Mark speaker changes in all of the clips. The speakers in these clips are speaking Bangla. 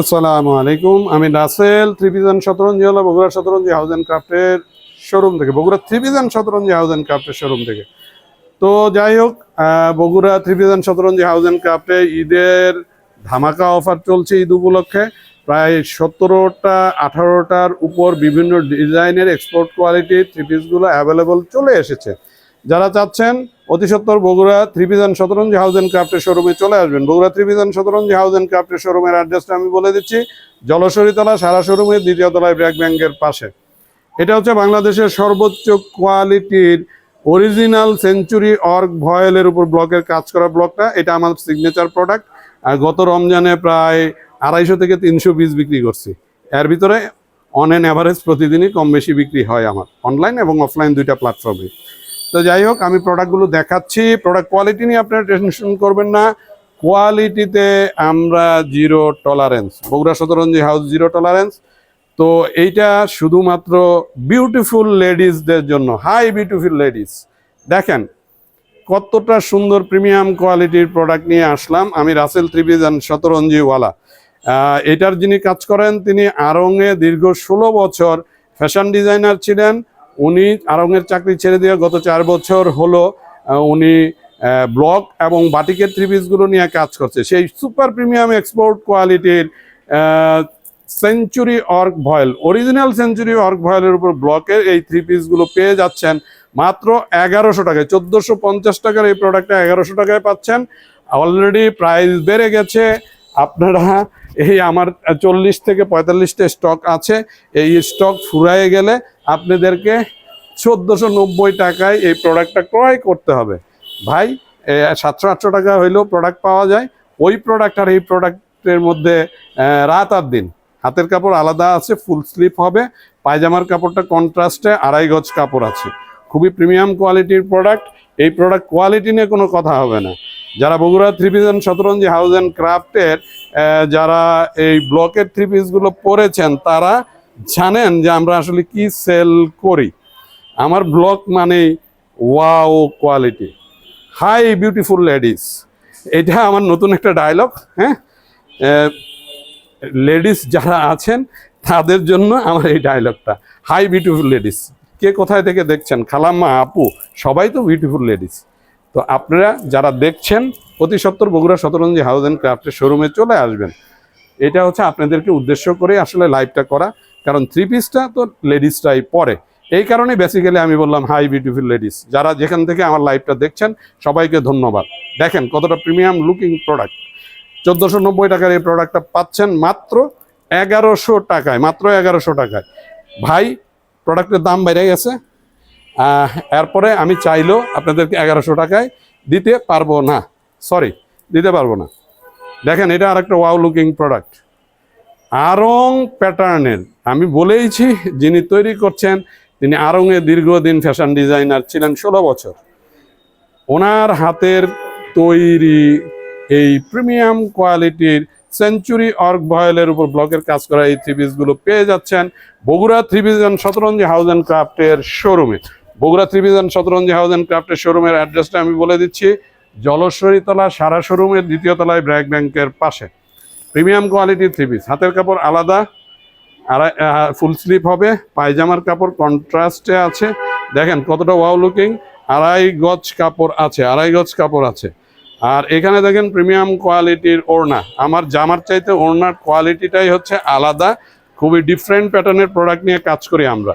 Speaker 1: আসসালামু আলাইকুম। আমি রাসেল থ্রিপিজন শতরঞ্জি হলো Bogura Shatranji house and ক্রাফটের showroom থেকে, বগুড়া থ্রিপিজন শতরঞ্জি হাউস অ্যান্ড ক্রাফটের শোরুম থেকে। তো যাই হোক, বগুড়া থ্রিপিজন শতরঞ্জি হাউস অ্যান্ড ক্রাফটে ঈদের ধামাকা অফার চলছে। ঈদ উপলক্ষে প্রায় 17টা 18টার উপর বিভিন্ন ডিজাইনের এক্সপোর্ট কোয়ালিটির থ্রি পিসগুলো অ্যাভেলেবল চলে এসেছে। যারা চাচ্ছেন অতি সত্বর বগুড়া থ্রিপিজন শতরঞ্জি হাউস অ্যান্ড ক্রাফটের শোরুমে চলে আসবেন। বগুড়া থ্রিপিজন শতরঞ্জি হাউস অ্যান্ড ক্রাফটের শোরুমের অ্যাড্রেসটা আমি বলে দিচ্ছি। জলসরিতলা সারা শোরুমের দ্বিতীয় তলায় ব্র্যাক ব্যাংকের পাশে। এটা হচ্ছে বাংলাদেশের সর্বোচ্চ কোয়ালিটির অরিজিনাল সেঞ্চুরি অর্গ ভয়েলের উপর ব্লকের কাজ করা ব্লকটা। এটা আমার সিগনেচার প্রোডাক্ট। আর গত রমজানে প্রায় 250 থেকে 300 পিস বিক্রি করছি। এর ভিতরে অন অ্যান অ্যাভারেজ প্রতিদিনই কম বেশি বিক্রি হয় আমার অনলাইন এবং অফলাইন দুইটা প্ল্যাটফর্মে। তো যাই হোক, আমি প্রোডাক্টগুলো দেখাচ্ছি। প্রোডাক্ট কোয়ালিটি নিয়ে আপনারা টেনশন করবেন না। কোয়ালিটিতে আমরা zero tolerance, Bogura Shatranji house zero tolerance. তো এইটা শুধুমাত্র বিউটিফুল লেডিসদের জন্য, হাই বিউটিফুল লেডিস। দেখেন কতটা সুন্দর প্রিমিয়াম কোয়ালিটির প্রোডাক্ট নিয়ে আসলাম আমি, রাসেল থ্রিপিজন শতরঞ্জিওয়ালা। এটার যিনি কাজ করেন তিনি আড়ংয়ে দীর্ঘ 16 বছর ফ্যাশন ডিজাইনার ছিলেন। উনি আড়ংয়ের চাকরি ছেড়ে দিয়ে গত 4 বছর হলো উনি ব্লক এবং বাটিকের থ্রি পিসগুলো নিয়ে কাজ করছে। সেই সুপার প্রিমিয়াম এক্সপোর্ট কোয়ালিটির সেঞ্চুরি অর্গ ভয়েল, অরিজিনাল সেঞ্চুরি অর্গ ভয়েলের উপর ব্লকের এই থ্রি পিসগুলো পেয়ে যাচ্ছেন মাত্র 1100 টাকায়। 1450 টাকার এই প্রোডাক্টটা 1100 টাকায় পাচ্ছেন। অলরেডি প্রাইস বেড়ে গেছে। আপনারা এই আমার 40 থেকে 45টা স্টক আছে। এই স্টক ফুরায়ে গেলে আপনাদেরকে 1490 টাকায় এই প্রোডাক্টটা ক্রয় করতে হবে। ভাই 700-800 টাকা হইলেও প্রোডাক্ট পাওয়া যায়। ওই প্রোডাক্ট আর এই প্রোডাক্টের মধ্যে রাত আর দিন। হাতের কাপড় আলাদা আছে, ফুল স্লিপ হবে। পায়জামার কাপড়টা কন্ট্রাস্টে 2.5 গজ কাপড় আছে। খুবই প্রিমিয়াম কোয়ালিটির প্রোডাক্ট। এই প্রোডাক্ট কোয়ালিটি নিয়ে কোনো কথা হবে না। যারা বগুড়া থ্রিপিজন শতরঞ্জি হাউস অ্যান্ড ক্রাফটের যারা এই ব্লকের থ্রি পিসগুলো পরেছেন তারা জানেন যে আমরা আসলে কি সেল করি। আমার ব্লক মানে wow quality, high beautiful ladies. এটা আমার নতুন একটা ডায়লগ। হ্যাঁ, লেডিস যারা আছেন তাদের জন্য আমার এই ডায়লগটা, হাই বিউটিফুল লেডিস। কে কোথায় থেকে দেখছেন, খালাম্মা, আপু, সবাই তো বিউটিফুল লেডিস। তো আপনারা যারা দেখছেন অতি সত্বর বগুড়া শতরঞ্জি হাউস অ্যান্ড ক্রাফটের শোরুমে চলে আসবেন। এটা হচ্ছে আপনাদেরকে উদ্দেশ্য করে আসলে লাইভটা করা, কারণ থ্রি পিসটা তো লেডিসটাই পরে। এই কারণে বেসিক্যালি আমি বললাম হাই বিউটিফুল লেডিস। যারা যেখান থেকে আমার লাইভটা দেখছেন সবাইকে ধন্যবাদ। দেখেন কতটা প্রিমিয়াম লুকিং প্রোডাক্ট। 1490 টাকার এই প্রোডাক্টটা পাচ্ছেন মাত্র 1100 টাকায়, মাত্র 1100 টাকায়। ভাই প্রোডাক্টের দাম বেড়ে গেছে। এরপরে আমি চাইলেও আপনাদেরকে 1100 টাকায় দিতে পারবো না, দিতে পারবো না। দেখেন এটা আর একটা ওয়াও লুকিং প্রোডাক্ট, আড়ং প্যাটার্নের। আমি বলেইছি যিনি তৈরি করছেন তিনি আড়ংয়ে দীর্ঘদিন ফ্যাশন ডিজাইনার ছিলেন, 16 বছর। ওনার হাতের তৈরি এই প্রিমিয়াম কোয়ালিটির সেঞ্চুরি অর্গ ভয়েলের উপর ব্লকের কাজ করা এই থ্রি পিসগুলো পেয়ে যাচ্ছেন বগুড়া থ্রিপিজন শতরঞ্জি হাউস অ্যান্ড ক্রাফটের শোরুমে। বগুড়া থ্রিপিজন শতরঞ্জি হাউস অ্যান্ড ক্রাফটের শোরুমের অ্যাড্রেসটা আমি বলে দিচ্ছি। জলসরিতলা সারা শোরুমের দ্বিতীয় তলায় ব্র্যাক ব্যাংকের পাশে। প্রিমিয়াম কোয়ালিটির থ্রি পিস, হাতের কাপড় আলাদা, ফুল স্লিপ হবে। পায়জামার কাপড় কন্ট্রাস্টে আছে। দেখেন কতটা ওয়াও লুকিং। 2.5 গজ কাপড় আছে, 2.5 গজ কাপড় আছে। আর এখানে দেখেন প্রিমিয়াম কোয়ালিটির ওড়না। আমার জামার চাইতে ওড়নার কোয়ালিটিটাই হচ্ছে আলাদা। খুবই ডিফারেন্ট প্যাটার্নের প্রোডাক্ট নিয়ে কাজ করি আমরা।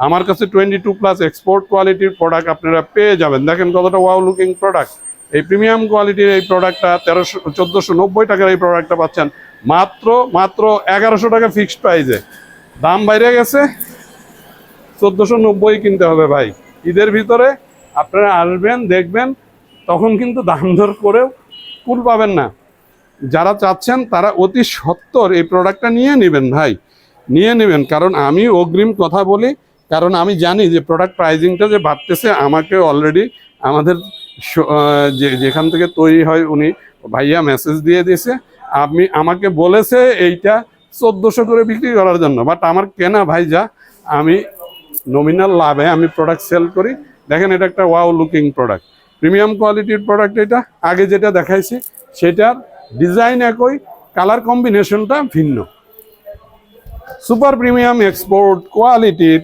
Speaker 1: আমার কাছে 22+ এক্সপোর্ট কোয়ালিটির প্রোডাক্ট আপনারা পেয়ে যাবেন। দেখেন কতটা ওয়াও লুকিং প্রোডাক্ট। এই প্রিমিয়াম কোয়ালিটির এই প্রোডাক্টটা 1490 টাকার এই প্রোডাক্টটা পাচ্ছেন মাত্র 1100 টাকা ফিক্সড প্রাইসে। দাম বাইরে গেছে, 1490 কিনতে হবে ভাই। ঈদের ভিতরে আপনারা আসবেন, দেখবেন, তখন কিন্তু দাম দর করেও কুল পাবেন না। যারা চাচ্ছেন তারা অতি সত্বর এই প্রোডাক্টটা নিয়ে নেবেন ভাই, নিয়ে নেবেন। কারণ আমি অগ্রিম কথা বলি, কারণ আমি জানি যে প্রোডাক্ট প্রাইজিংটা যে বাড়তেছে। আমাকে অলরেডি আমাদের যেখান থেকে তৈরি হয় উনি ভাইয়া মেসেজ দিয়ে দিয়েছে, আমাকে বলেছে এইটা 1400 করে বিক্রি করার জন্য। বাট আমার কেনা ভাই যা, আমি নমিনাল লাভে আমি প্রোডাক্ট সেল করি। দেখেন এটা একটা ওয়াও লুকিং প্রোডাক্ট, প্রিমিয়াম কোয়ালিটির প্রোডাক্ট। এটা আগে যেটা দেখাইছি সেটার ডিজাইন একই, কালার কম্বিনেশনটা ভিন্ন। সুপার প্রিমিয়াম এক্সপোর্ট কোয়ালিটির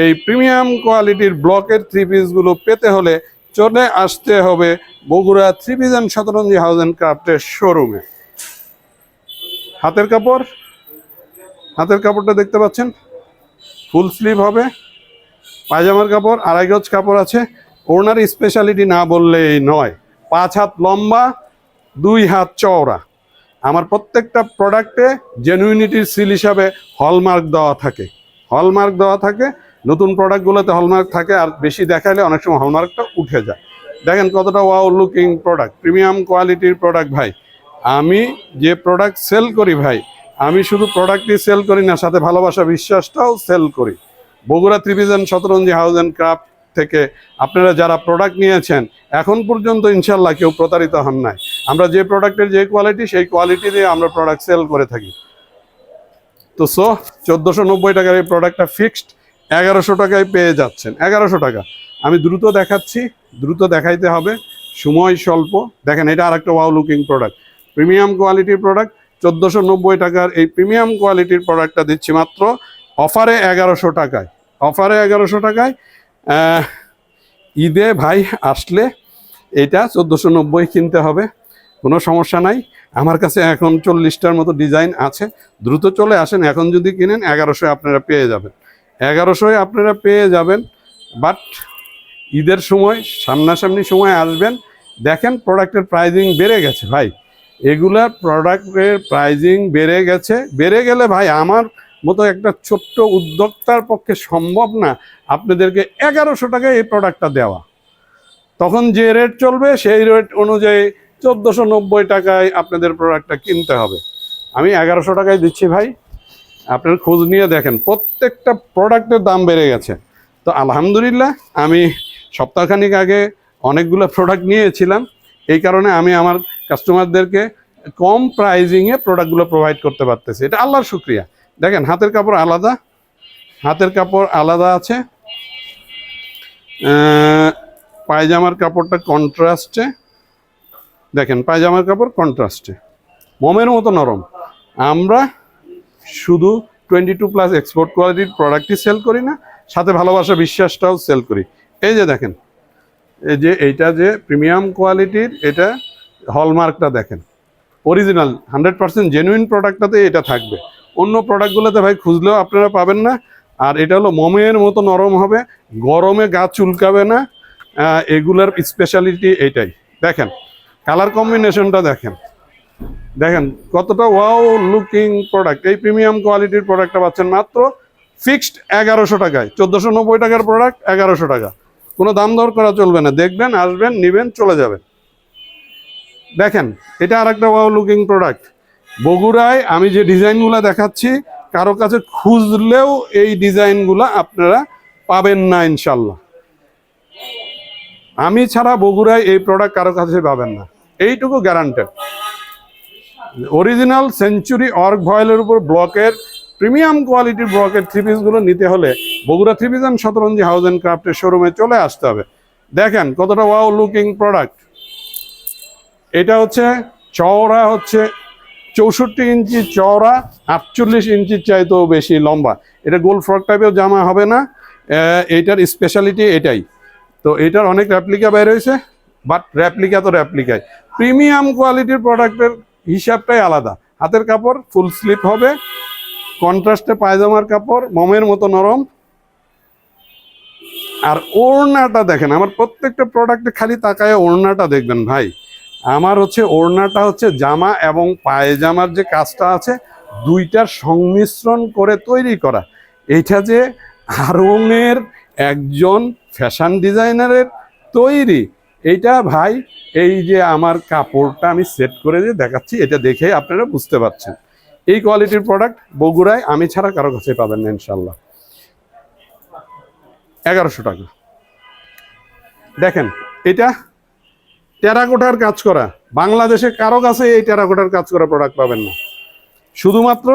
Speaker 1: এই প্রিমিয়াম কোয়ালিটির ব্লকের থ্রি পিসগুলো পেতে হলে চলে আসতে হবে Bogura three piece and Shatranji house and ক্রাফটের শোরুমে। হাতের কাপড়টা দেখতে পাচ্ছেন, ফুল স্লিভ হবে। পায়জামার কাপড় 2.5 গজ কাপড় আছে। ওড়নার স্পেশালিটি না বললেই নয়, 5 হাত লম্বা, 2 হাত চওড়া। আমার প্রত্যেকটা প্রোডাক্টে জেনুইনিটির সিল হিসাবে হলমার্ক দেওয়া থাকে। নতুন প্রোডাক্টগুলোতে হলমার্ক থাকে, আর বেশি দেখাইলে অনেক সময় হলমার্কটা উঠে যায়। দেখেন কতটা ওয়াও লুকিং প্রোডাক্ট, প্রিমিয়াম কোয়ালিটির প্রোডাক্ট ভাই। আমি যে প্রোডাক্ট সেল করি ভাই, আমি শুধু প্রোডাক্টই সেল করি না, সাথে ভালোবাসা বিশ্বাসটাও সেল করি। Bogura three piece and Shatranji house and craft থেকে আপনারা যারা প্রোডাক্ট নিয়েছেন এখন পর্যন্ত ইনশাল্লাহ কেউ প্রতারিত হন নাই। আমরা যে প্রোডাক্টের যে কোয়ালিটি, সেই কোয়ালিটি দিয়ে আমরা প্রোডাক্ট সেল করে থাকি। তো 1490 টাকার এই প্রোডাক্টটা ফিক্সড 1100 টাকায় পেয়ে যাচ্ছেন। 1100 টাকা। আমি দ্রুত দেখাচ্ছি, দ্রুত দেখাইতে হবে, সময় স্বল্প। দেখেন এটা আর একটা ওয়াও লুকিং প্রোডাক্ট, প্রিমিয়াম কোয়ালিটির প্রোডাক্ট। 1490 টাকার এই প্রিমিয়াম কোয়ালিটির প্রোডাক্টটা দিচ্ছি মাত্র অফারে 1100 টাকায়। ঈদে ভাই আসলে এটা 1490 কিনতে হবে, কোনো সমস্যা নাই। আমার কাছে এখন 40টার মতো ডিজাইন আছে, দ্রুত চলে আসেন। এখন যদি কিনেন 1100 আপনারা পেয়ে যাবেন, 1100 আপনারা পেয়ে যাবেন। বাট ঈদের সময়, সামনাসামনি সময় আসবেন, দেখেন প্রোডাক্টের প্রাইজিং বেড়ে গেছে ভাই। এগুলার প্রোডাক্টের প্রাইজিং বেড়ে গেলে ভাই আমার মতো একটা ছোট্ট উদ্যোক্তার পক্ষে সম্ভব না আপনাদেরকে 1100 টাকায় এই প্রোডাক্টটা দেওয়া। তখন যে রেট চলবে সেই রেট অনুযায়ী 1490 টাকায় আপনাদের প্রোডাক্টটা কিনতে হবে। আমি 1100 টাকায় দিচ্ছি ভাই, আপনার খোঁজ নিয়ে দেখেন প্রত্যেকটা প্রোডাক্টের দাম বেড়ে গেছে। তো আলহামদুলিল্লাহ, আমি সপ্তাহখানিক আগে অনেকগুলো প্রোডাক্ট নিয়েছিলাম, এই কারণে আমি আমার কাস্টমারদেরকে কম প্রাইজিংয়ে প্রোডাক্টগুলো প্রোভাইড করতে পারতেছি। এটা আল্লাহর শুক্রিয়া। দেখেন হাতের কাপড় আলাদা আছে। পায়জামার কাপড়টা কন্ট্রাস্টে, দেখেন পায়জামার কাপড় কন্ট্রাস্টে, মোমের মতো নরম। আমরা শুধু 22+ এক্সপোর্ট কোয়ালিটির প্রোডাক্টই সেল করি না, সাথে ভালোবাসা বিশ্বাসটাও সেল করি। এই যে দেখেন, এই যে এইটা যে প্রিমিয়াম কোয়ালিটির, এটা হলমার্কটা দেখেন, অরিজিনাল 100% জেনুইন প্রোডাক্টটাতে এটা থাকবে। অন্য প্রোডাক্টগুলোতে ভাই খুঁজলেও আপনারা পাবেন না। আর এটা হলো মোমের মতো নরম হবে, গরমে গা চুলকাবে না। এগুলার স্পেশালিটি এইটাই। দেখেন কালার কম্বিনেশনটা দেখেন কতটা ওয়াও লুকিং প্রোডাক্ট। এই প্রিমিয়াম কোয়ালিটির প্রোডাক্টটা পাচ্ছেন মাত্র ফিক্সড 1100 টাকায়। 1490 টাকার প্রোডাক্ট 1100 টাকা, কোনো দাম দর করা চলবে না। দেখবেন, আসবেন, নিবেন, চলে যাবেন। দেখেন এটা আর একটা ওয়াও লুকিং প্রোডাক্ট। বগুড়ায় আমি যে ডিজাইনগুলো দেখাচ্ছি, কারো কাছে খুঁজলেও এই ডিজাইনগুলো আপনারা পাবেন না ইনশাল্লাহ। আমি ছাড়া বগুড়ায় এই প্রোডাক্ট কারো কাছে পাবেন না, এইটুকু গ্যারান্টেড। অরিজিনাল সেঞ্চুরি অর্ক ভয়েলের উপর ব্লকের প্রিমিয়াম কোয়ালিটির ব্লকের থ্রি পিসগুলো নিতে হলে Bogura three piece and Shatranji house and ক্রাফটের শোরুমে চলে আসতে হবে। দেখেন কতটা ওয়াও লুকিং প্রোডাক্ট। এটা হচ্ছে চওড়া, হচ্ছে 64 ইঞ্চি চওড়া, 48 ইঞ্চির চাইতেও বেশি লম্বা। এটা গোল ফ্রক টাইপের জামা হবে না, এইটার স্পেশালিটি এটাই। তো এটার অনেক রেপ্লিকা বের হয়েছে, বাট রেপ্লিকা তো রেপ্লিকাই। প্রিমিয়াম কোয়ালিটির প্রোডাক্টের হিসাবটাই আলাদা। হাতের কাপড় ফুল স্লিপ হবে, কন্ট্রাস্টে পায়জামার কাপড়, মোমের মতো নরম। আর ওড়নাটা দেখেন, আমার প্রত্যেকটা প্রোডাক্টে খালি তাকায় ওড়নাটা দেখবেন ভাই। আমার হচ্ছে ওড়নাটা হচ্ছে জামা এবং পায়জামার যে কাজটা আছে, দুইটার সংমিশ্রণ করে তৈরি করা। এইটা যে আড়ংয়ের একজন ফ্যাশন ডিজাইনারের তৈরি, এইটা ভাই এই যে আমার কাপড়টা আমি সেট করে দিয়ে দেখাচ্ছি, এটা দেখে আপনারা বুঝতে পারছেন। এই কোয়ালিটির প্রোডাক্ট বগুড়ায় আমি ছাড়া কারো কাছে পাবেন না ইনশাল্লাহ। 1100 টাকা। দেখেন এটা টেরাকোটার কাজ করা, বাংলাদেশে কারো কাছে এই টেরাকোটার কাজ করা প্রোডাক্ট পাবেন না, শুধুমাত্র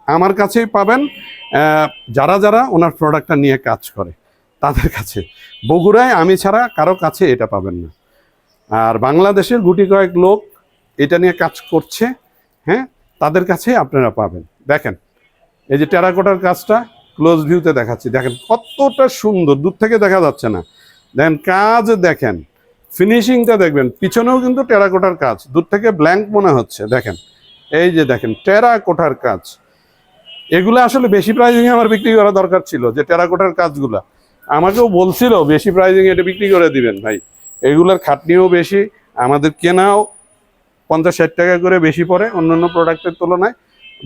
Speaker 1: আমার কাছেই পাবেন। যারা যারা ওনার প্রোডাক্টটা নিয়ে কাজ করে তাদের কাছে, বগুড়ায় আমি ছাড়া কারো কাছে এটা পাবেন না। আর বাংলাদেশের গুটি কয়েক লোক এটা নিয়ে কাজ করছে, হ্যাঁ, তাদের কাছেই আপনারা পাবেন। দেখেন এই যে টেরাকোটার কাজটা ক্লোজ ভিউতে দেখাচ্ছি, দেখেন কতটা সুন্দর, দূর থেকে দেখা যাচ্ছে না। দেখেন কাজ, দেখেন ফিনিশিংটা দেখবেন, পিছনেও কিন্তু টেরাকোটার কাজ, দূর থেকে ব্ল্যাঙ্ক মনে হচ্ছে। দেখেন এই যে দেখেন টেরাকোটার কাজ, এগুলো আসলে বেশি প্রাইজিংয়ে আমার বিক্রি করা দরকার ছিল। যে টেরাকোটার কাজগুলা আমাকেও বলছিল বেশি প্রাইজিংয়ে এটা বিক্রি করে দিবেন ভাই, এগুলোর খাটনিও বেশি, আমাদের কেনাও 50-60 টাকা করে বেশি পড়ে অন্যান্য প্রোডাক্টের তুলনায়।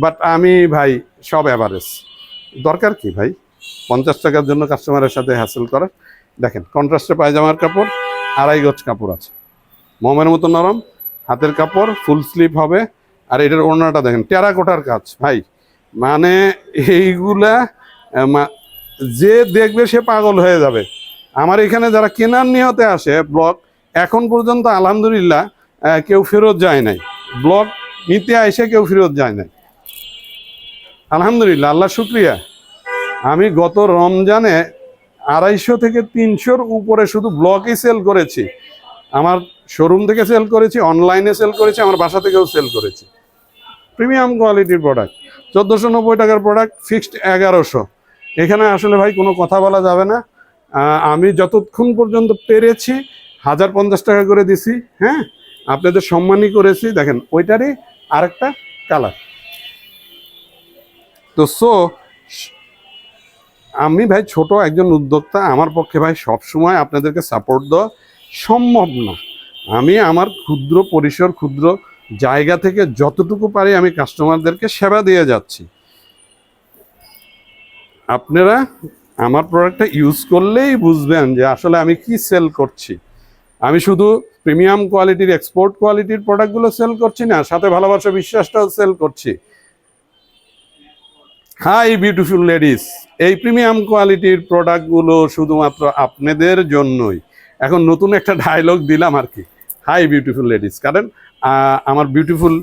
Speaker 1: বাট আমি ভাই সব অ্যাভারেজ, দরকার কি ভাই 50 টাকার জন্য কাস্টমারের সাথে হ্যাসেল করার। দেখেন কন্ট্রাস্টে পায়জামার কাপড়, 2.5 গজ কাপড় আছে, মোমের মতো নরম, হাতের কাপড়, ফুল স্লিভ হবে। আর এটার ওড়নাটা দেখেন টেরাকোটার কাজ ভাই, মানে এইগুলা যে দেখবে সে পাগল হয়ে যাবে। আমার এখানে যারা কেনার নিয়তে আসে ব্লক, এখন পর্যন্ত আলহামদুলিল্লাহ কেউ ফেরত যায় নাই, ব্লক নিতে আইসে কেউ ফেরত যায় নাই, আলহামদুলিল্লাহ, আল্লাহ শুক্রিয়া। আমি গত রমজানে 250 থেকে 300-র উপরে শুধু ব্লকেই সেল করেছি, আমার শোরুম থেকে সেল করেছি, অনলাইনে সেল করেছি, আমার বাসা থেকেও সেল করেছি। প্রিমিয়াম কোয়ালিটির প্রোডাক্ট, 1490 টাকার প্রোডাক্ট, ফিক্সড 1100। এখানে আসলে ভাই কোনো কথা বলা যাবে না। আমি যতক্ষণ পর্যন্ত পেরেছি 1050 টাকা করে দিছি, হ্যাঁ আপনাদের সম্মানই করেছি। দেখেন ওইটারই আরেকটা কালার। তো আমি ভাই ছোট একজন উদ্যোক্তা, আমার পক্ষে ভাই সবসময় আপনাদেরকে সাপোর্ট দেওয়া সম্ভব না। আমি আমার ক্ষুদ্র পরিসর, ক্ষুদ্র জায়গা থেকে যতটুকু পারি আমি কাস্টমারদেরকে সেবা দিয়ে যাচ্ছি। আপনারা আমার প্রোডাক্টটা ইউজ করলেই বুঝবেন যে আসলে আমি কি সেল করছি। আমি শুধু প্রিমিয়াম কোয়ালিটির, এক্সপোর্ট কোয়ালিটির প্রোডাক্টগুলো সেল করছি না, সাথে ভালোবাসা বিশ্বাসটাও সেল করছি। হাই বিউটিফুল লেডিস, এই প্রিমিয়াম কোয়ালিটির প্রোডাক্টগুলো শুধুমাত্র আপনাদের জন্যই। এখন নতুন একটা ডায়লগ দিলাম আর কি, হাই বিউটিফুল লেডিস, কারণ আমার বিউটিফুল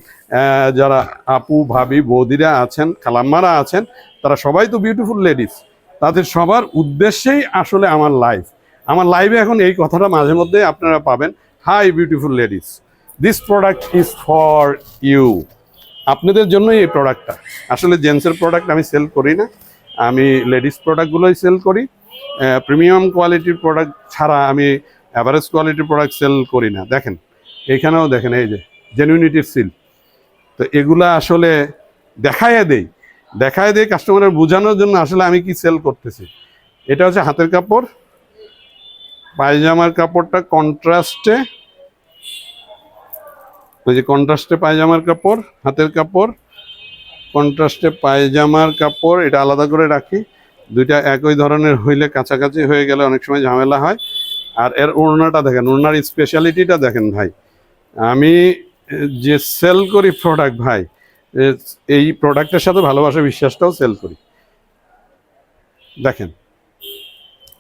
Speaker 1: যারা আপু, ভাবি, বৌদিরা আছেন, খালাম্মারা আছেন, তারা সবাই তো বিউটিফুল লেডিস। তাদের সবার উদ্দেশ্যেই আসলে আমার লাইভ। আমার লাইভে এখন এই কথাটা মাঝে মধ্যে আপনারা পাবেন, hi beautiful ladies, this product is for you. আপনাদের জন্যই এই প্রোডাক্টটা। আসলে জেন্টসের প্রোডাক্ট আমি সেল করি না, আমি লেডিস প্রোডাক্টগুলোই সেল করি। প্রিমিয়াম কোয়ালিটির প্রোডাক্ট ছাড়া আমি অ্যাভারেজ কোয়ালিটির প্রোডাক্ট সেল করি না। দেখেন এইখানেও দেখেন এই যে জেনুইনিটির সিল। তো এগুলা আসলে দেখায় দেই কাস্টমারের বোঝানোর জন্য আসলে আমি কি সেল করতেছি। এটা হচ্ছে হাতের কাপড়, পায়জামার কাপড়টা কন্ট্রাস্টে, ওই যে কন্ট্রাস্টে পায়জামার কাপড়, হাতের কাপড়, কন্ট্রাস্টে পায়জামার কাপড়, এটা আলাদা করে রাখি। দুইটা একই ধরনের হইলে কাছাকাছি হয়ে গেলে অনেক সময় ঝামেলা হয়। আর এর ওড়নাটা দেখেন, ওড়নার স্পেশালিটিটা দেখেন ভাই। আমি যে সেল করি প্রোডাক্ট ভাই, এই প্রোডাক্টের সাথে ভালোবাসা বিশ্বাসটাও সেল করি। দেখেন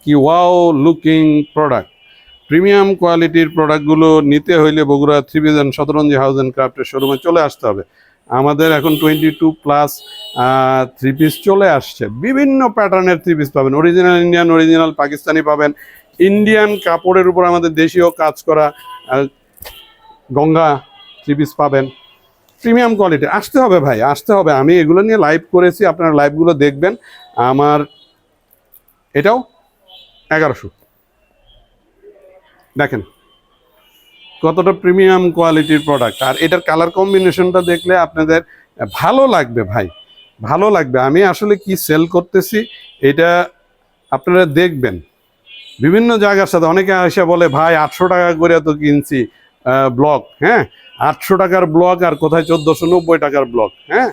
Speaker 1: কি ওয়াও লুকিং প্রোডাক্ট। প্রিমিয়াম কোয়ালিটির প্রোডাক্টগুলো নিতে হইলে বগুড়া থ্রিভিজন শতরঞ্জি হাউস অ্যান্ড ক্রাফটের শোরুমে চলে আসতে হবে। আমাদের এখন 22+ থ্রি পিস চলে আসছে, বিভিন্ন প্যাটার্নের থ্রি পিস পাবেন, অরিজিনাল ইন্ডিয়ান, অরিজিনাল পাকিস্তানি পাবেন, ইন্ডিয়ান কাপড়ের উপর আমাদের দেশীয় কাজ করা গঙ্গা থ্রি পিস পাবেন, প্রিমিয়াম কোয়ালিটি। আসতে হবে ভাই, আসতে হবে। আমি এগুলো নিয়ে লাইভ করেছি, আপনারা লাইভগুলো দেখবেন। আমার এটাও 1100। দেখেন কতটা প্রিমিয়াম কোয়ালিটির প্রোডাক্ট। আর এটার কালার কম্বিনেশনটা দেখলে আপনাদের ভালো লাগবে ভাই, ভালো লাগবে। আমি আসলে কি সেল করতেছি এটা আপনারা দেখবেন। বিভিন্ন জায়গার সাথে অনেকে এসে বলে ভাই 800 টাকা করে তো কিনছি ব্লক, হ্যাঁ 800 টাকার ব্লক আর কোথায় 1490 টাকার ব্লক। হ্যাঁ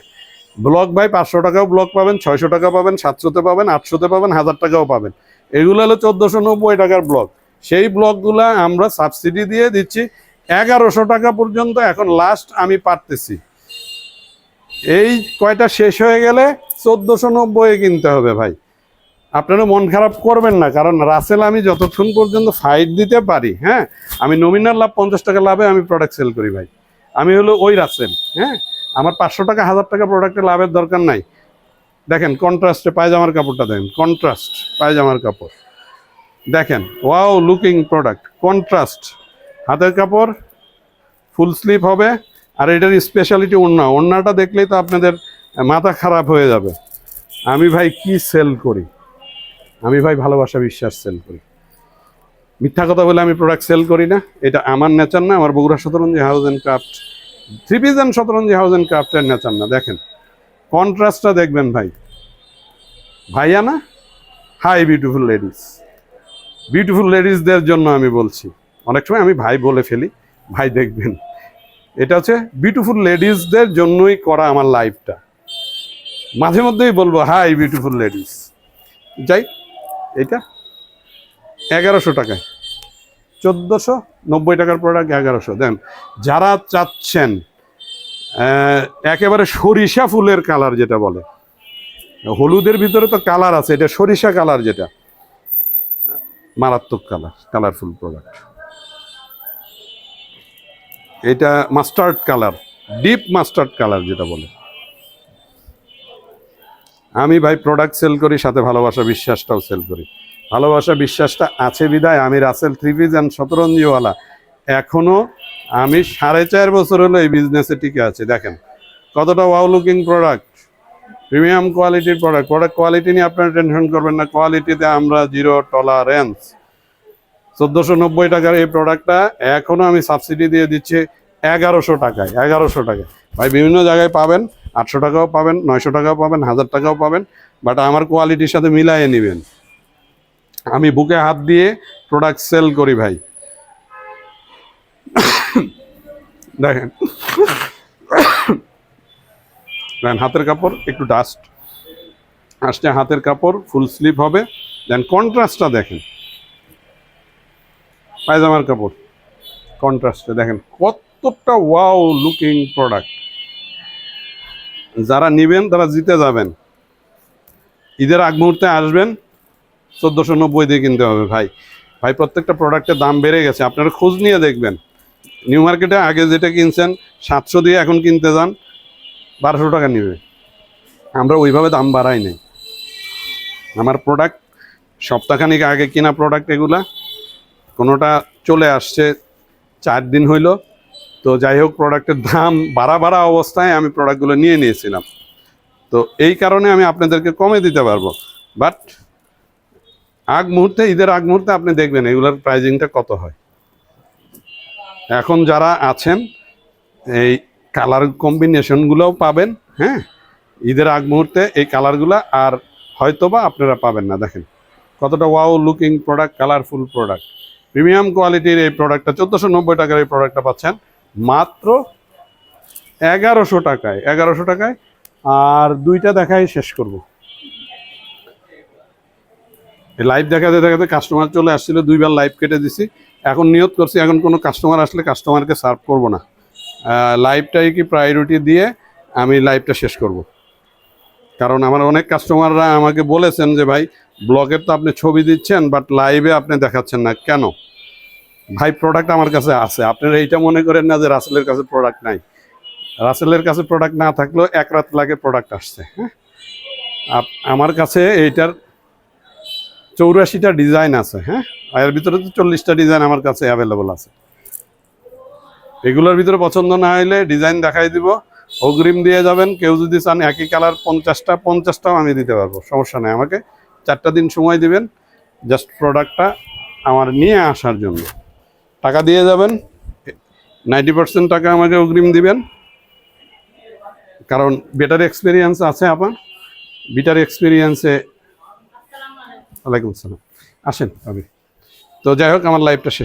Speaker 1: ব্লক ভাই 500 টাকাও ব্লক পাবেন, 600 টাকা পাবেন, 700-তে পাবেন, 800-তে পাবেন, 1000 টাকাও পাবেন। এগুলো হলো 1490 টাকার ব্লক। সেই ব্লকগুলো আমরা সাবসিডি দিয়ে দিচ্ছি 1100 টাকা পর্যন্ত। এখন লাস্ট আমি পারতেছি, এই কয়টা শেষ হয়ে গেলে 1490-এ কিনতে হবে ভাই। আপনারা মন খারাপ করবেন না, কারণ রাসেল আমি যতক্ষণ পর্যন্ত ফাইট দিতে পারি, হ্যাঁ আমি নমিনাল লাভ 50 টাকা লাভে আমি প্রোডাক্ট সেল করি ভাই। আমি হলো ওই রাসেল, হ্যাঁ আমার 500 টাকা 1000 টাকা প্রোডাক্টে লাভের দরকার নাই। দেখেন কন্ট্রাস্টে পায়জামার কাপড়টা দেখেন, কন্ট্রাস্ট পায়জামার কাপড় দেখেন, ওয়াও লুকিং প্রোডাক্ট, কন্ট্রাস্ট হাতের কাপড়, ফুল স্লিভ হবে, আর এটার স্পেশালিটি ওড়না, ওড়নাটা দেখলেই তো আপনাদের মাথা খারাপ হয়ে যাবে। আমি ভাই কি সেল করি, আমি ভাই ভালোবাসা বিশ্বাস সেল করি। মিথ্যা কথা বলে আমি প্রোডাক্ট সেল করি না, এটা আমার নেচার না, আমার Bogura Shatranji house and craft, three piece and Shatranji house and ক্রাফটের নেচার না। দেখেন কন্ট্রাস্টটা দেখবেন ভাই, ভাইয়া না, হাই বিউটিফুল লেডিস, বিউটিফুল লেডিসদের জন্য আমি বলছি, অনেক সময় আমি ভাই বলে ফেলি, ভাই দেখবেন এটা হচ্ছে বিউটিফুল লেডিসদের জন্যই করা আমার লাইফটা। মাঝে মধ্যেই বলবো হাই বিউটিফুল লেডিস। যাই, এটা 1100 টাকায়, 1490 টাকার প্রোডাক্ট 1100। দেন যারা চাচ্ছেন একেবারে সরিষা ফুলের কালার, যেটা বলে হলুদের ভিতরে তো কালার আছে, এটা সরিষা কালার, যেটা মারাত্মক কালার, কালারফুল প্রোডাক্ট। এটা mustard colour, deep mustard colour যেটা বলে। আমি ভাই প্রোডাক্ট সেল করি, সাথে ভালোবাসা বিশ্বাসটাও সেল করি। ভালোবাসা বিশ্বাসটা আছে বিদায় আমি রাসেল থ্রি পিস অ্যান্ড শতরঞ্জিওয়ালা এখনো আমি 4.5 বছর হলো এই বিজনেসে টিকে আছে। দেখেন কতটা ওয়াও লুকিং প্রোডাক্ট, প্রিমিয়াম কোয়ালিটির প্রোডাক্ট। প্রোডাক্ট কোয়ালিটি নিয়ে আপনারা টেনশন করবেন না, কোয়ালিটিতে আমরা জিরো টলারেন্স। 1490 টাকার এই প্রোডাক্টটা এখনো আমি সাবসিডি দিয়ে দিচ্ছি 1100 টাকায়। 1100 টাকায় ভাই বিভিন্ন জায়গায় পাবেন, 800 টাকাও পাবেন, 900 টাকাও পাবেন, 1000 টাকাও পাবেন, বাট আমার কোয়ালিটির সাথে মিলাইয়ে নেবেন। আমি বুকে হাত দিয়ে প্রোডাক্ট সেল করি ভাই। দেখেন হাতের কাপড় একটু ডাস্ট আসছে, হাতের কাপড় ফুল স্লিভ হবে। দেন কন্ট্রাস্টটা দেখেন, পায়জামার কাপড় কন্ট্রাস্টে দেখেন কতটা ওয়াও লুকিং প্রোডাক্ট। যারা নেবেন তারা জিতে যাবেন। ঈদের আগ মুহূর্তে আসবেন, 1490 দিয়ে কিনতে হবে ভাই। ভাই প্রত্যেকটা প্রোডাক্টের দাম বেড়ে গেছে, আপনারা খোঁজ নিয়ে দেখবেন। নিউ মার্কেটে আগে যেটা কিনছেন 700 দিয়ে, এখন কিনতে যান 1200 টাকা নেবে। আমরা ওইভাবে দাম বাড়াই নাই। আমার প্রোডাক্ট সপ্তাহখানিক আগে কিনা প্রোডাক্ট, এগুলা কোনোটা চলে আসছে 4 দিন হইল। তো যাই হোক, প্রোডাক্টের দাম বাড়া অবস্থায় আমি প্রোডাক্টগুলো নিয়ে নিয়েছিলাম, তো এই কারণে আমি আপনাদেরকে কমে দিতে পারবো। বাট আগ মুহূর্তে, ঈদের আগ মুহূর্তে আপনি দেখবেন এগুলোর প্রাইজিংটা কত হয়। এখন যারা আছেন এই কালার কম্বিনেশনগুলোও পাবেন, হ্যাঁ, ঈদের আগ মুহূর্তে এই কালারগুলো আর হয়তোবা আপনারা পাবেন না। দেখেন কতটা wow looking product, colourful product, premium কোয়ালিটির এই প্রোডাক্টটা 1490 টাকার এই প্রোডাক্টটা পাচ্ছেন মাত্র 1100 টাকায়। 1100 টাকায়। আর দুইটা দেখাই শেষ করব। লাইভ দেখাতে দেখাতে কাস্টমার চলে আসছিল, 2বার লাইভ কেটে দিছি। এখন নিয়ত করছি এখন কোনো কাস্টমার আসলে কাস্টমারকে সার্ভ করব না, লাইভটাই কি প্রায়োরিটি দিয়ে আমি লাইভটা শেষ করব। কারণ আমার অনেক কাস্টমাররা আমাকে বলেছেন যে ভাই ব্লগের তো আপনি ছবি দিচ্ছেন, বাট লাইভে আপনি দেখাচ্ছেন না কেন? ভাই প্রোডাক্ট আমার কাছে আছে, আপনারা এইটা মনে করেন না যে রাসেলের কাছে প্রোডাক্ট নাই। রাসেলের কাছে প্রোডাক্ট না থাকলেও 1 রাত লাগে প্রোডাক্ট আসছে। হ্যাঁ, আমার কাছে এইটার 84টা ডিজাইন আছে। হ্যাঁ, এর ভিতরে তো 40টা ডিজাইন আমার কাছে অ্যাভেলেবল আছে। এগুলোর ভিতরে পছন্দ না হলে ডিজাইন দেখাই দিব, অগ্রিম দিয়ে যাবেন। কেউ যদি চান একই কালার 50টাও আমি দিতে পারবো, সমস্যা নেই। আমাকে 4টা দিন সময় দিবেন জাস্ট প্রোডাক্টটা আমার নিয়ে আসার জন্য। টাকা দিয়ে যাবেন, 90% টাকা আমাকে অগ্রিম দিবেন, কারণ বেটার এক্সপিরিয়েন্স আছে আমার। বেটার এক্সপিরিয়েন্সে ওয়ালাইকুম আসসালাম, আসেন। তো যাই হোক, আমার লাইফটা শেষ।